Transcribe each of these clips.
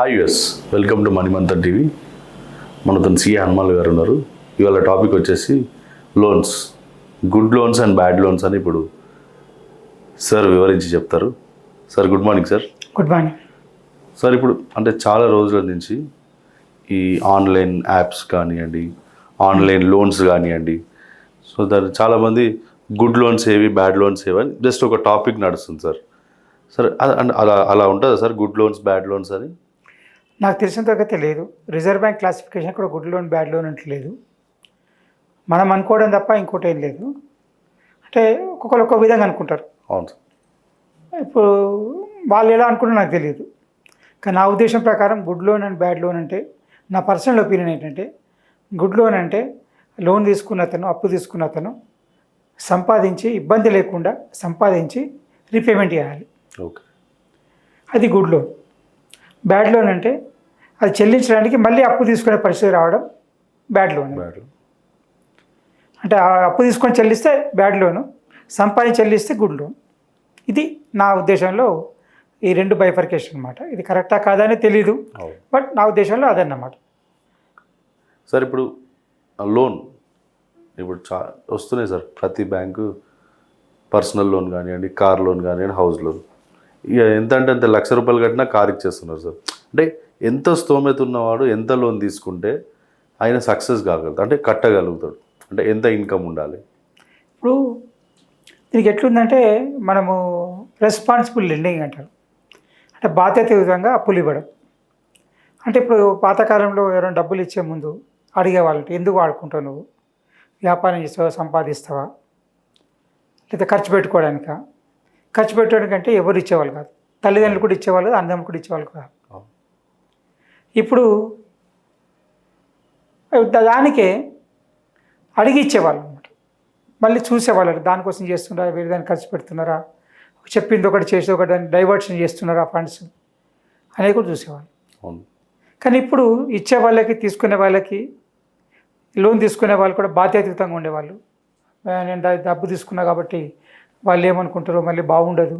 Hi యూఎస్, welcome to Manimanthan TV. మనతో CA Hanumal గారు ఉన్నారు. ఇవాళ టాపిక్ వచ్చేసి loans, good loans and bad loans అని ఇప్పుడు సార్ వివరించి చెప్తారు. Sir good morning sir. Good morning sir. ఇప్పుడు అంటే చాలా రోజుల నుంచి ఈ ఆన్లైన్ యాప్స్ కానివ్వండి, ఆన్లైన్ లోన్స్ కానివ్వండి, సో దాని చాలామంది గుడ్ లోన్స్ ఏవి, బ్యాడ్ లోన్స్ ఏవి అని జస్ట్ ఒక టాపిక్ నడుస్తుంది సార్. సార్ అలా అలా ఉంటుందా sir, good loans bad loans అని? నాకు తెలిసినంతవరకు లేదు. రిజర్వ్ బ్యాంక్ క్లాసిఫికేషన్ కూడా గుడ్ లోన్ బ్యాడ్ లోన్ అంటే లేదు. మనం అనుకోవడం తప్ప ఇంకోటి ఏం లేదు. అంటే ఒక్కొక్కరు ఒక్కొక్క విధంగా అనుకుంటారు. అవును సార్. ఇప్పుడు వాళ్ళు ఎలా అనుకుంటారో నాకు తెలియదు. కానీ నా ఉద్దేశం ప్రకారం good loan and bad loan అంటే, నా పర్సనల్ ఒపీనియన్ ఏంటంటే, గుడ్ లోన్ అంటే లోన్ తీసుకున్న అతను, అప్పు తీసుకున్న అతను సంపాదించి, ఇబ్బంది లేకుండా సంపాదించి రీపేమెంట్ చేయాలి. ఓకే, అది గుడ్ లోన్. బ్యాడ్ లోన్ అంటే అది చెల్లించడానికి మళ్ళీ అప్పు తీసుకునే పరిస్థితి రావడం బ్యాడ్ లోన్. అంటే ఆ అప్పు తీసుకొని చెల్లిస్తే బ్యాడ్ లోను, సంపాదించి చెల్లిస్తే గుడ్ లోన్. ఇది నా ఉద్దేశంలో ఈ రెండు బైఫర్కేషన్ అనమాట. ఇది కరెక్టా కాదా అని తెలీదు, బట్ నా ఉద్దేశంలో అదన్నమాట. సార్ ఇప్పుడు లోన్ ఇప్పుడు వస్తున్నాయి సార్. ప్రతి బ్యాంకు పర్సనల్ లోన్ కానివ్వండి, కార్ లోన్ కానివ్వండి, హౌస్ లోన్, ఇక ఎంత అంటే అంత ₹1,00,000 కట్టినా కార్ ఇచ్చేస్తున్నారు సార్. అంటే ఎంత స్తోమత ఉన్నవాడు ఎంత లోన్ తీసుకుంటే ఆయన సక్సెస్ కాగలుగుతాడు, అంటే కట్టగలుగుతాడు, అంటే ఎంత ఇన్కమ్ ఉండాలి? ఇప్పుడు దీనికి ఎట్లుందంటే, మనము రెస్పాన్సిబుల్ లెండింగ్ అంటారు. అంటే బాధ్యతాయుతంగా అప్పులు ఇవ్వడం. అంటే ఇప్పుడు పాతకాలంలో ఎవరైనా డబ్బులు ఇచ్చే ముందు అడిగేవాళ్ళంటే, ఎందుకు వాడుకుంటావు నువ్వు, వ్యాపారం చేస్తావా, సంపాదిస్తావా, లేదా ఖర్చు పెట్టుకోవడానికా? ఖర్చు పెట్టడానికంటే ఎవరు ఇచ్చేవాళ్ళు కాదు. తల్లిదండ్రులు కూడా ఇచ్చేవాళ్ళు కాదు, అన్నదమ్ములు కూడా ఇచ్చేవాళ్ళు కాదు. ఇప్పుడు దానికే అడిగి ఇచ్చేవాళ్ళు అనమాట. మళ్ళీ చూసేవాళ్ళు, దానికోసం చేస్తున్నారా, వేరే దాన్ని ఖర్చు పెడుతున్నారా, చెప్పింది ఒకటి చేసి ఒకటి దాన్ని డైవర్షన్ చేస్తున్నారా ఫండ్స్ అనేది కూడా చూసేవాళ్ళు. కానీ ఇప్పుడు ఇచ్చే వాళ్ళకి, తీసుకునే వాళ్ళకి, లోన్ తీసుకునే వాళ్ళు కూడా బాధ్యతాయుతంగా ఉండేవాళ్ళు. నేను డబ్బు తీసుకున్నా కాబట్టి వాళ్ళు ఏమనుకుంటారో, మళ్ళీ బాగుండదు,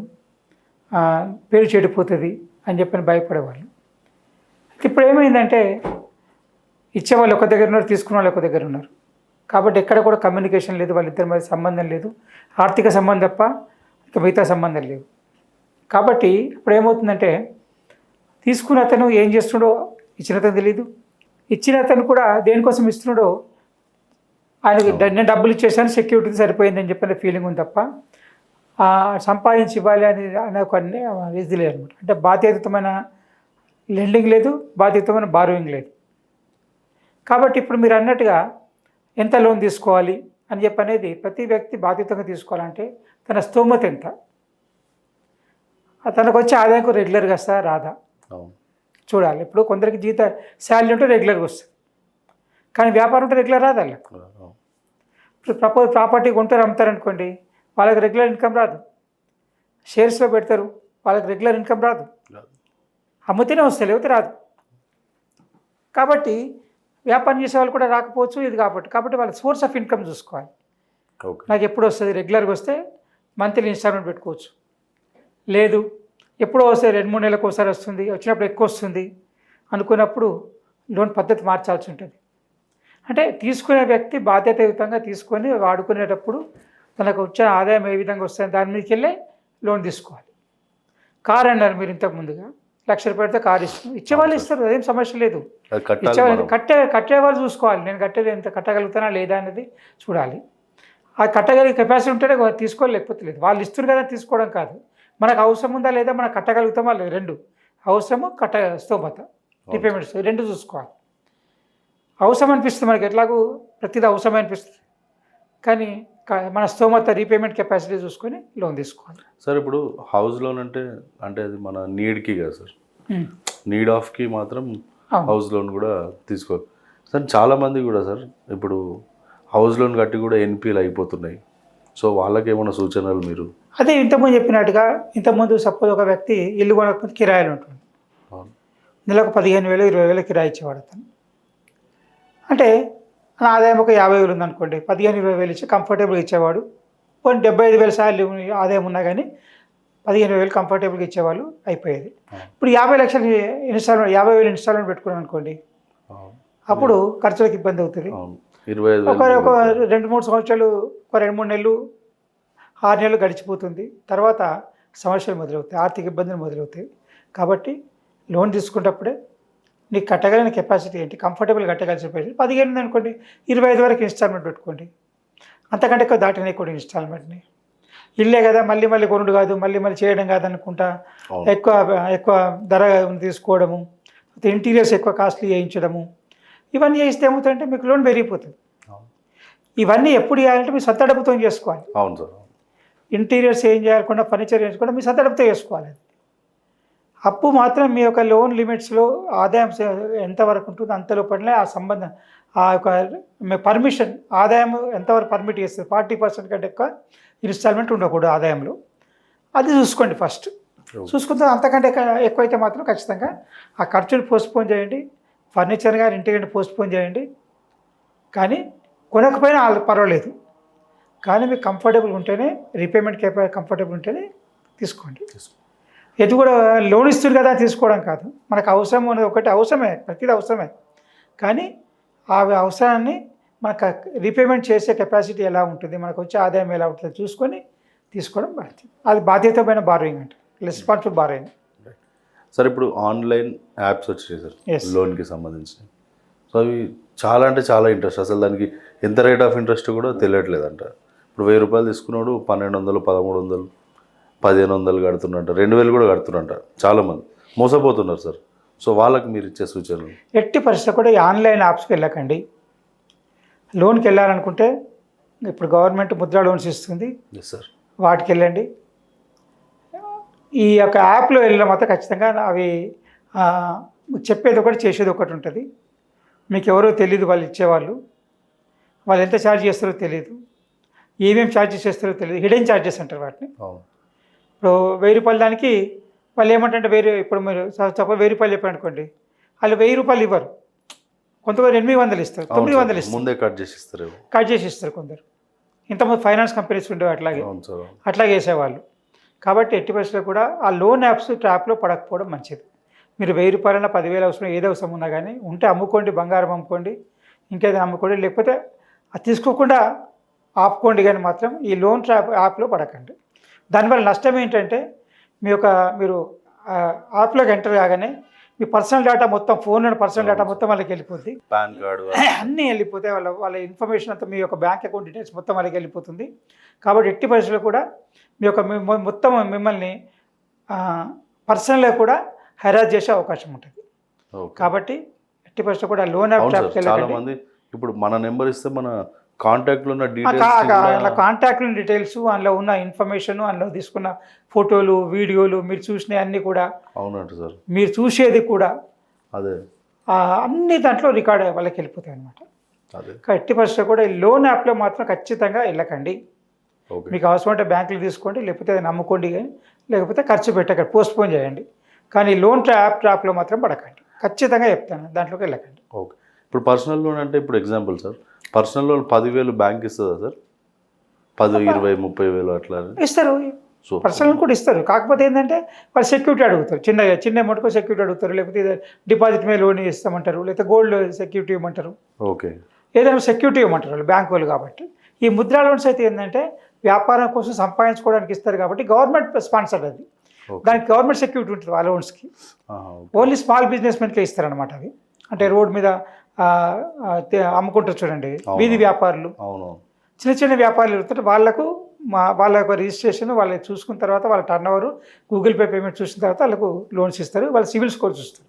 పేరు చెడిపోతుంది అని చెప్పని భయపడేవాళ్ళు. ఇప్పుడు ఏమైందంటే, ఇచ్చేవాళ్ళు ఒక దగ్గర ఉన్నారు, తీసుకున్న వాళ్ళు ఒక దగ్గర ఉన్నారు. కాబట్టి ఎక్కడ కూడా కమ్యూనికేషన్ లేదు, వాళ్ళిద్దరి మధ్య సంబంధం లేదు. ఆర్థిక సంబంధం తప్ప ఇక మిగతా సంబంధం లేవు. కాబట్టి ఇప్పుడు ఏమవుతుందంటే, తీసుకున్న అతను ఏం చేస్తున్నాడో ఇచ్చిన అతను తెలియదు, ఇచ్చిన అతను కూడా దేనికోసం ఇస్తున్నాడో, ఆయనకి నేను డబ్బులు ఇచ్చేసాను, సెక్యూరిటీ సరిపోయిందని చెప్పిన ఫీలింగ్ ఉంది తప్ప సంపాదించి ఇవ్వాలి అనే ఒక ఇది లేదు అనమాట. అంటే బాధ్యతమైన లెండింగ్ లేదు, బాధ్యతమైన బారోయింగ్ లేదు. కాబట్టి ఇప్పుడు మీరు అన్నట్టుగా ఎంత లోన్ తీసుకోవాలి అని చెప్పనేది ప్రతి వ్యక్తి బాధ్యతగా తీసుకోవాలంటే తన స్తోమత ఎంత, తనకు వచ్చే ఆదాయం రెగ్యులర్గా వస్తా రాదా చూడాలి. ఇప్పుడు కొందరికి శాలరీ ఉంటే రెగ్యులర్గా వస్తుంది, కానీ వ్యాపారం ఉంటే రెగ్యులర్ రాదు. అలా ఇప్పుడు ప్రాపర్టీ కొంటారు, అమ్ముతారనుకోండి, వాళ్ళకి రెగ్యులర్ ఇన్కమ్ రాదు. షేర్స్లో పెడతారు, వాళ్ళకి రెగ్యులర్ ఇన్కమ్ రాదు. అమ్ముతేనే వస్తాయి, లేకపోతే రాదు. కాబట్టి వ్యాపారం చేసే వాళ్ళు కూడా రాకపోవచ్చు ఇది కాబట్టి వాళ్ళ సోర్స్ ఆఫ్ ఇన్కమ్ చూసుకోవాలి. నాకు ఎప్పుడు వస్తుంది, రెగ్యులర్గా వస్తే మంత్లీ ఇన్స్టాల్మెంట్ పెట్టుకోవచ్చు. లేదు ఎప్పుడో వస్తే 2-3 నెలలకు ఒకసారి వస్తుంది, వచ్చినప్పుడు ఎక్కువ వస్తుంది అనుకున్నప్పుడు లోన్ పద్ధతి మార్చాల్సి ఉంటుంది. అంటే తీసుకునే వ్యక్తి బాధ్యతాయుతంగా తీసుకొని వాడుకునేటప్పుడు తనకు వచ్చే ఆదాయం ఏ విధంగా వస్తుంది దాని మీదకి వెళ్ళే లోన్ తీసుకోవాలి. కార్ అన్నారు మీరు ఇంతకు ముందుగా, ₹1,00,000 పెడితే కార్ ఇచ్చేవాళ్ళు ఇస్తారు, అదేం సమస్య లేదు. ఇచ్చేవాళ్ళు కట్టేవాళ్ళు చూసుకోవాలి, నేను కట్టేది ఎంత కట్టగలుగుతానా లేదా అనేది చూడాలి. ఆ కట్టగలిగే కెపాసిటీ ఉంటేనే తీసుకోవాలి, లేకపోతే లేదు. వాళ్ళు ఇస్తున్నారు కదా తీసుకోవడం కాదు, మనకు అవసరం ఉందా లేదా, మనం కట్టగలుగుతామా లేదు, రెండు అవసరము స్తోమత రీపేమెంట్స్ రెండు చూసుకోవాలి. అవసరం అనిపిస్తుంది మనకి, ఎట్లాగూ ప్రతిదీ అవసరం అనిపిస్తుంది, కానీ మన స్తోమత రీపేమెంట్ కెపాసిటీ చూసుకొని లోన్ తీసుకోవాలి. సార్ ఇప్పుడు హౌస్ లోన్ అంటే అది మన నీడ్కి కదా సార్, నీడ్ ఆఫ్కి మాత్రం హౌస్ లోన్ కూడా తీసుకోవాలి సార్. చాలామంది కూడా సార్ ఇప్పుడు హౌస్ లోన్ కట్టి కూడా ఎన్పిఎల్ అయిపోతున్నాయి. సో వాళ్ళకి ఏమైనా సూచనలు మీరు? అదే ఇంతకుముందు చెప్పినట్టుగా, ఇంతకుముందు సపోజ్ ఒక వ్యక్తి ఇల్లు కొనకపోతే కిరాయిలు ఉంటుంది, నెలకు 15,000 20,000 కిరాయి ఇచ్చేవాడు అతను. అంటే నా ఆదాయం ఒక 50,000 ఉందనుకోండి, 15,000 20,000 ఇచ్చి కంఫర్టబుల్గా ఇచ్చేవాడు. పోనీ 75,000 శాలరీ ఆదాయం ఉన్నా కానీ 15,000 కంఫర్టబుల్గా ఇచ్చేవాళ్ళు, అయిపోయేది. ఇప్పుడు 50 లక్షలు ఇన్స్టాల్మెంట్, 50,000 ఇన్స్టాల్మెంట్ పెట్టుకున్నాను అనుకోండి, అప్పుడు ఖర్చులకు ఇబ్బంది అవుతుంది. 25,000 ఒక 2-3 సంవత్సరాలు, ఒక 2-3 నెలలు, 6 నెలలు గడిచిపోతుంది. తర్వాత సమస్యలు మొదలవుతాయి, ఆర్థిక ఇబ్బందులు మొదలవుతాయి. కాబట్టి లోన్ తీసుకున్నప్పుడే నీకు కట్టగలిగిన కెపాసిటీ ఏంటి, కంఫర్టబుల్ కట్టగలిసిన పైసలు 15 ఉంది అనుకోండి, 25 వరకు ఇన్స్టాల్మెంట్ పెట్టుకోండి. అంతకంటే ఎక్కువ దాటినాయి కూడా ఇన్స్టాల్మెంట్ని. ఇల్లే కదా, మళ్ళీ మళ్ళీ కొనుడు కాదు, మళ్ళీ మళ్ళీ చేయడం కాదనుకుంటా ఎక్కువ ఎక్కువ ధర తీసుకోవడము, ఇంటీరియర్స్ ఎక్కువ కాస్ట్లీ చేయించడము, ఇవన్నీ చేస్తే ఏమవుతుందంటే మీకు లోన్ పెరిగిపోతుంది. ఇవన్నీ ఎప్పుడు చేయాలంటే మీ సొంత డబ్బుతో చేసుకోవాలి. అవును సార్. ఇంటీరియర్స్ ఏం చేయకుండా, ఫర్నిచర్ చేయించకుండా మీ సొంత డబ్బుతో చేసుకోవాలి. అప్పు మాత్రం మీ యొక్క లోన్ లిమిట్స్లో ఆదాయం ఎంతవరకు ఉంటుందో అంతలోపలనే ఆ సంబంధం, ఆ యొక్క పర్మిషన్, ఆదాయం ఎంతవరకు పర్మిట్ చేస్తుంది, 40% కంటే ఎక్కువ ఇన్స్టాల్మెంట్ ఉండకూడదు ఆదాయంలో. అది చూసుకోండి ఫస్ట్. చూసుకుంటే అంతకంటే ఎక్కువైతే మాత్రం ఖచ్చితంగా ఆ ఖర్చులు పోస్ట్పోన్ చేయండి, ఫర్నిచర్ కానీ ఇంటి పోస్ట్పోన్ చేయండి. కానీ కొనకపోయినా పర్వాలేదు, కానీ మీకు కంఫర్టబుల్ ఉంటేనే, రీపేమెంట్ కంఫర్టబుల్ ఉంటేనే తీసుకోండి. ఇది కూడా లోన్ ఇస్తుంది కదా తీసుకోవడం కాదు, మనకు అవసరం అనేది ఒకటి, అవసరమే, ప్రతిదీ అవసరమే. కానీ ఆ అవసరాన్ని మనకు రీపేమెంట్ చేసే కెపాసిటీ ఎలా ఉంటుంది, మనకు వచ్చే ఆదాయం ఎలా ఉంటుంది చూసుకొని తీసుకోవడం బాధ్యత. అది బాధ్యతమైన బారోయింగ్ అంటే, రెస్పాన్సిబుల్ బారోయింగ్. సార్ ఇప్పుడు ఆన్లైన్ యాప్స్ వచ్చాయి సార్ లోన్కి సంబంధించి. సో అవి చాలా అంటే చాలా ఇంట్రెస్ట్, అసలు దానికి ఎంత రేట్ ఆఫ్ ఇంట్రెస్ట్ కూడా తెలియట్లేదంట. ఇప్పుడు 1000 రూపాయలు తీసుకున్నాడు 1,200, 1,300, 1,500 కడుతున్నట్ట, 2,000 కూడా కడుతున్నట్ట. చాలామంది మోసపోతున్నారు సార్. సో వాళ్ళకి మీరు ఇచ్చే సూచనలు? ఎట్టి పరిస్థితి కూడా ఈ ఆన్లైన్ యాప్స్కి వెళ్ళకండి. లోన్కి వెళ్ళాలనుకుంటే ఇప్పుడు గవర్నమెంట్ ముద్రా లోన్స్ ఇస్తుంది, సార్, వాటికి వెళ్ళండి. ఈ యొక్క యాప్లో వెళ్ళడం మాత్రం ఖచ్చితంగా అవి చెప్పేది ఒకటి, చేసేది ఒకటి ఉంటుంది. మీకు ఎవరో తెలియదు, వాళ్ళు ఇచ్చేవాళ్ళు, వాళ్ళు ఎంత ఛార్జ్ చేస్తారో తెలియదు, ఏమేమి ఛార్జెస్ చేస్తారో తెలియదు, హిడెన్ ఛార్జెస్ అంటారు వాటిని. ఇప్పుడు 1000 రూపాయల దానికి వాళ్ళు ఏమంటే ఇప్పుడు మీరు సపోజ్ 1000 రూపాయలు చెప్పారు అనుకోండి, వాళ్ళు 1000 రూపాయలు ఇవ్వరు, కొంతమంది 800 ఇస్తారు, 900 ఇస్తారు, ముందే కట్ చేసి ఇస్తారు కొందరు. ఇంతకుముందు ఫైనాన్స్ కంపెనీస్ ఉండేవి అట్లాగే వేసేవాళ్ళు. కాబట్టి ఎట్టి పరిస్థితుల్లో కూడా ఆ లోన్ యాప్స్ ట్రాప్లో పడకపోవడం మంచిది. మీరు 1000 రూపాయలైనా 10,000 అవసరం, ఏదో అవసరం ఉన్నా కానీ ఉంటే అమ్ముకోండి, బంగారం అమ్ముకోండి, ఇంకేదైనా అమ్ముకోండి, లేకపోతే అది తీసుకోకుండా ఆపుకోండి. కానీ మాత్రం ఈ లోన్ యాప్లో పడకండి. దానివల్ల నష్టం ఏంటంటే మీరు యాప్లోకి ఎంటర్ కాగానే మీ పర్సనల్ డేటా మొత్తం, ఫోన్లో పర్సనల్ డేటా మొత్తం వాళ్ళకి వెళ్ళిపోతుంది, పాన్ కార్డు అన్నీ వెళ్ళిపోతాయి, వాళ్ళ ఇన్ఫర్మేషన్ అంతా, మీ యొక్క బ్యాంక్ అకౌంట్ డీటెయిల్స్ మొత్తం వాళ్ళకి వెళ్ళిపోతుంది. కాబట్టి ఎట్టి పరిస్థితుల్లో కూడా మీ యొక్క మొత్తం మిమ్మల్ని పర్సనల్గా కూడా హెరాస్ చేసే అవకాశం ఉంటుంది. కాబట్టి ఎట్టి పరిస్థితుల్లో కూడా లోన్ యాప్ చాలా మంది ఇప్పుడు మన నెంబర్ ఇస్తే మన కాంటాక్ట్లో ఉన్న డీటెయిల్స్, అందులో ఉన్న ఇన్ఫర్మేషన్, అందులో తీసుకున్న ఫోటోలు, వీడియోలు, మీరు చూసినవి అన్నీ కూడా, అవునంట సార్, మీరు చూసేది కూడా అదే అన్ని దాంట్లో రికార్డ్ వాళ్ళకి వెళ్ళిపోతాయి అనమాట. ఎట్టి పరిస్థితుల్లో కూడా ఈ లోన్ యాప్లో మాత్రం ఖచ్చితంగా వెళ్ళకండి. మీకు అవసరం అంటే బ్యాంకులు తీసుకోండి, లేకపోతే అది నమ్ముకోండి, కానీ లేకపోతే ఖర్చు పెట్టకండి, పోస్ట్పోన్ చేయండి. కానీ లోన్ ట్రాప్లో మాత్రం పడకండి, ఖచ్చితంగా చెప్తాను, దాంట్లోకి వెళ్ళకండి. ఓకే. ఇప్పుడు పర్సనల్ లోన్ అంటే ఇప్పుడు example sir, personal loan 10,000 bank ఇస్తుందా సార్? 10, 20, 30,000 అట్లా ఇస్తారు, పర్సనల్ కూడా ఇస్తారు. కాకపోతే ఏంటంటే వాళ్ళు సెక్యూరిటీ అడుగుతారు, చిన్న అమౌంట్కో సెక్యూరిటీ అడుగుతారు, లేకపోతే డిపాజిట్ మీద లోన్ ఇస్తామంటారు, లేకపోతే గోల్డ్ సెక్యూరిటీ ఇవ్వమంటారు. ఓకే, ఏదైనా సెక్యూరిటీ ఇవ్వమంటారు వాళ్ళు, బ్యాంక్ వాళ్ళు. కాబట్టి ఈ ముద్రా లోన్స్ అయితే ఏంటంటే వ్యాపారం కోసం సంపాదించుకోవడానికి ఇస్తారు, కాబట్టి గవర్నమెంట్ స్పాన్సర్డ్ అది, దానికి గవర్నమెంట్ సెక్యూరిటీ ఉంటుంది ఆ లోన్స్కి. ఓన్లీ స్మాల్ బిజినెస్ మెన్కే ఇస్తారనమాట అవి. అంటే రోడ్ మీద అమ్ముకుంటారు చూడండి, వీధి వ్యాపారులు, చిన్న వ్యాపారులు ఇరుతుంటే వాళ్ళ యొక్క రిజిస్ట్రేషన్ వాళ్ళు చూసుకున్న తర్వాత, వాళ్ళ turn over, Google pay payment చూసిన తర్వాత వాళ్ళకు లోన్స్ ఇస్తారు. వాళ్ళ సివిల్ స్కోర్ చూస్తారు.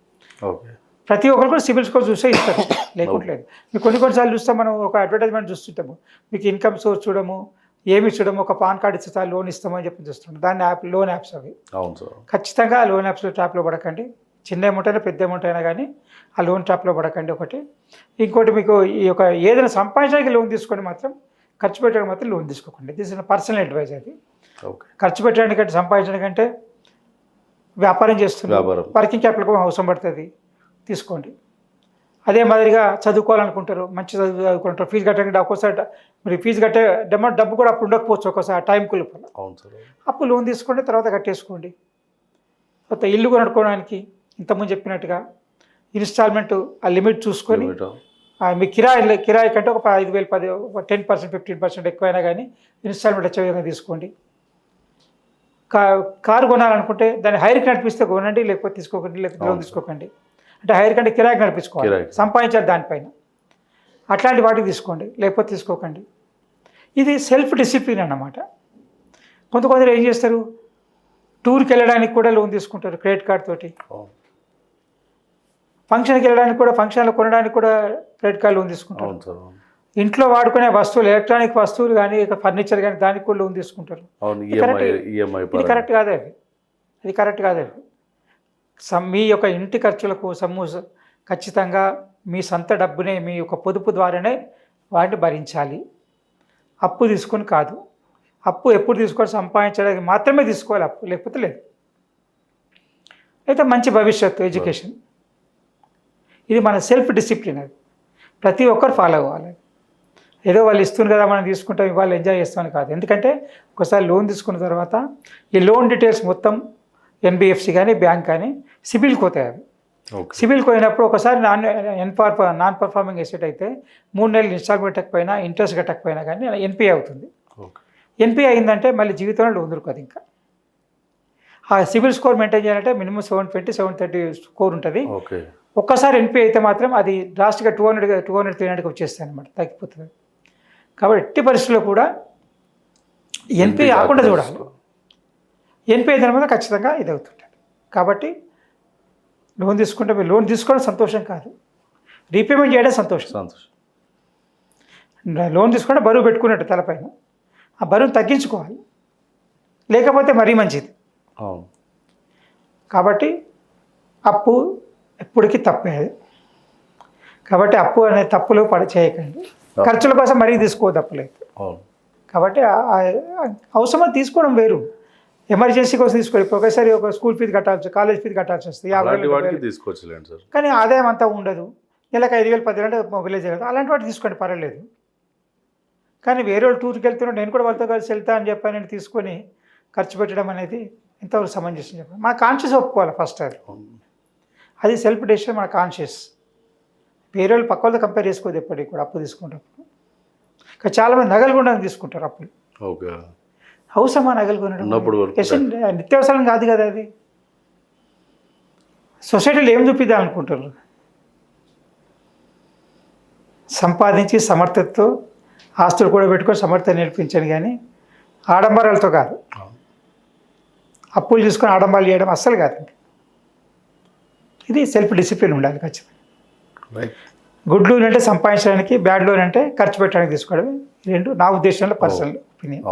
ప్రతి ఒక్కరు కూడా సివిల్ స్కోర్ చూస్తే ఇస్తారు, లేకుంటలేదు. మీకు కొన్నిసార్లు చూస్తాం, మనం ఒక అడ్వర్టైజ్మెంట్ చూస్తుంటాము, మీకు ఇన్కమ్ సోర్స్ చూడము, ఏమి చూడము, ఒక పాన్ కార్డు ఇస్తే లోన్ ఇస్తామని చెప్పి చూస్తుంటాం. దాన్ని లోన్ యాప్స్ అవి. ఖచ్చితంగా లోన్ యాప్స్లో ట్రాప్లో పడకండి. చిన్న అమౌంట్ అయినా పెద్ద అమౌంట్ అయినా కానీ ఆ లోన్ ట్రాప్లో పడకండి ఒకటి. ఇంకోటి, మీకు ఈ యొక్క ఏదైనా సంపాదించడానికి లోన్ తీసుకొని మాత్రం ఖర్చు పెట్టడానికి మాత్రం లోన్ తీసుకోకండి. This is personal advice. అది ఖర్చు పెట్టడానికంటే, సంపాదించడానికంటే వ్యాపారం చేస్తుంది, వర్కింగ్ క్యాపిటల్ అవసరం పడుతుంది, తీసుకోండి. అదే మాదిరిగా చదువుకోవాలనుకుంటారు, మంచి చదువుకుంటారు, ఫీజు కట్టకుండా ఒక్కోసారి మరి ఫీజు కట్టే డబ్బు కూడా అప్పుడు ఉండకపోవచ్చు, ఒక్కోసారి టైంకు లోపల అవును సార్. అప్పు లోన్ తీసుకోండి, తర్వాత కట్టేసుకోండి. కొత్త ఇల్లు కొనుక్కోవడానికి ఇంతకుముందు చెప్పినట్టుగా ఇన్స్టాల్మెంట్ ఆ లిమిట్ చూసుకొని మీ కిరాయి కంటే ఒక 5,000 10% 15% ఎక్కువైనా కానీ ఇన్స్టాల్మెంట్ వచ్చే విధంగా తీసుకోండి. కారు కొనాలనుకుంటే దాన్ని హైర్కి నడిపిస్తే కొనండి, లేకపోతే తీసుకోకండి, లేకపోతే లోన్ తీసుకోకండి. అంటే హైర్ కంటే కిరాయికి నడిపించుకోవాలి, సంపాదించాలి దానిపైన. అట్లాంటి వాటికి తీసుకోండి, లేకపోతే తీసుకోకండి. ఇది సెల్ఫ్ డిసిప్లిన్ అన్నమాట. కొందరు ఏం చేస్తారు, టూర్కి వెళ్ళడానికి కూడా లోన్ తీసుకుంటారు క్రెడిట్ కార్డ్ తోటి, ఫంక్షన్కి వెళ్ళడానికి కూడా, ఫంక్షన్లో కొనడానికి కూడా క్రెడిట్ కార్డ్ లోన్ తీసుకుంటారు. ఇంట్లో వాడుకునే వస్తువులు, ఎలక్ట్రానిక్ వస్తువులు కానీ ఫర్నిచర్ కానీ దానికి కూడా లోన్ తీసుకుంటారు. ఇది కరెక్ట్ కాదు, అది కరెక్ట్ కాదు. మీ యొక్క ఇంటి ఖర్చుల కోసము ఖచ్చితంగా మీ సొంత డబ్బునే, మీ యొక్క పొదుపు ద్వారానే వాటిని భరించాలి, అప్పు తీసుకొని కాదు. అప్పు ఎప్పుడు తీసుకోవాలి, సంపాదించడానికి మాత్రమే తీసుకోవాలి అప్పు, లేకపోతే లేదు. అయితే మంచి భవిష్యత్తు, ఎడ్యుకేషన్, ఇది మన సెల్ఫ్ డిసిప్లిన్. అది ప్రతి ఒక్కరు ఫాలో అవ్వాలి. ఏదో వాళ్ళు ఇస్తుంది కదా మనం తీసుకుంటాం, ఇవాళ ఎంజాయ్ చేస్తామని కాదు. ఎందుకంటే ఒకసారి లోన్ తీసుకున్న తర్వాత ఈ లోన్ డీటెయిల్స్ మొత్తం ఎన్బిఎఫ్సి కానీ బ్యాంక్ కానీ సిబిల్కి పోతాయి. అవి సిబిల్కి పోయినప్పుడు ఒకసారి నాన్ పర్ఫార్మింగ్ ఎసెట్ అయితే 3 నెలలు ఇన్స్టాల్మెంట్ కట్టకపోయినా, ఇంట్రెస్ట్ కట్టకపోయినా కానీ ఎన్పిఏ అవుతుంది. ఎన్పిఏ అయిందంటే మళ్ళీ జీవితంలో లోన్ దొరకదు. ఇంకా ఆ సిబిల్ స్కోర్ మెయింటైన్ చేయాలంటే మినిమం 720, 730 స్కోర్ ఉంటుంది. ఒక్కసారి ఎన్పిఏ అయితే మాత్రం అది డ్రాస్ట్గా 200, 300కి వచ్చేస్తాయి అనమాట, తగ్గిపోతుంది. కాబట్టి ఎట్టి పరిస్థితుల్లో కూడా ఎన్పిఏ ఆకుండా చూడాలి. ఎన్పిఏ అయిన తర్వాత ఖచ్చితంగా ఇది అవుతుంటుంది. కాబట్టి లోన్ తీసుకుంటే, మీరు లోన్ తీసుకోవడం సంతోషం కాదు, రీపేమెంట్ చేయడం సంతోషం. లోన్ తీసుకుంటే బరువు పెట్టుకున్నట్టు తలపైన, ఆ బరువును తగ్గించుకోవాలి, లేకపోతే మరీ మంచిది. కాబట్టి అప్పు ఎప్పటికీ తప్పేది. కాబట్టి అప్పు అనే తప్పులు చేయకండి. ఖర్చుల కోసం మరీ తీసుకోవద్దు అప్పులేదు. కాబట్టి అవసరం తీసుకోవడం వేరు, ఎమర్జెన్సీ కోసం తీసుకోవాలి. ఇప్పుడు ఒకసారి ఒక స్కూల్ ఫీజు కట్టాల్సి, కాలేజ్ ఫీజు కట్టాల్సి వస్తుంది, 50,000 తీసుకోవచ్చు. కానీ ఆదాయం అంతా ఉండదు, నెలకు 5,000, 10,000 మొబైలైజ్ కదా, అలాంటి వాటి తీసుకోండి, పర్వాలేదు. కానీ వేరే వాళ్ళు టూర్కి వెళ్తున్నాడు, నేను కూడా వాళ్ళతో కలిసి వెళ్తా అని చెప్పి నేను తీసుకొని ఖర్చు పెట్టడం అనేది ఎంతవరకు సమంజసం చెప్పాలి. మన కాన్షియస్ ఒప్పుకోవాలి ఫస్ట్. అది సెల్ఫ్ డెసిషన్, మన కాన్షియస్. వేరే వాళ్ళు పక్క వాళ్ళతో కంపేర్ చేసుకోవద్దు ఎప్పటికి కూడా అప్పు తీసుకుంటప్పుడు. ఇంకా చాలామంది నగలు కూడా తీసుకుంటారు అప్పులు. అవసరమా నగలు కొనడం? నిత్యావసరం కాదు కదా అది. సొసైటీలో ఏం చూపిద్దాం అనుకుంటారు? సంపాదించి సమర్థతతో ఆస్తులు కూడా పెట్టుకొని సమర్థత నేర్పించండి, కానీ ఆడంబరాలతో కాదు. అప్పులు తీసుకొని ఆడంబరాలు చేయడం అస్సలు కాదు. ఇది సెల్ఫ్ డిసిప్లిన్ ఉండాలి ఖచ్చితంగా. గుడ్ లోన్ అంటే సంపాదించడానికి, బ్యాడ్ లోన్ అంటే ఖర్చు పెట్టడానికి తీసుకోవడం. ఈ రెండు నా ఉద్దేశంలో పర్సనల్ ఒపీనియన్.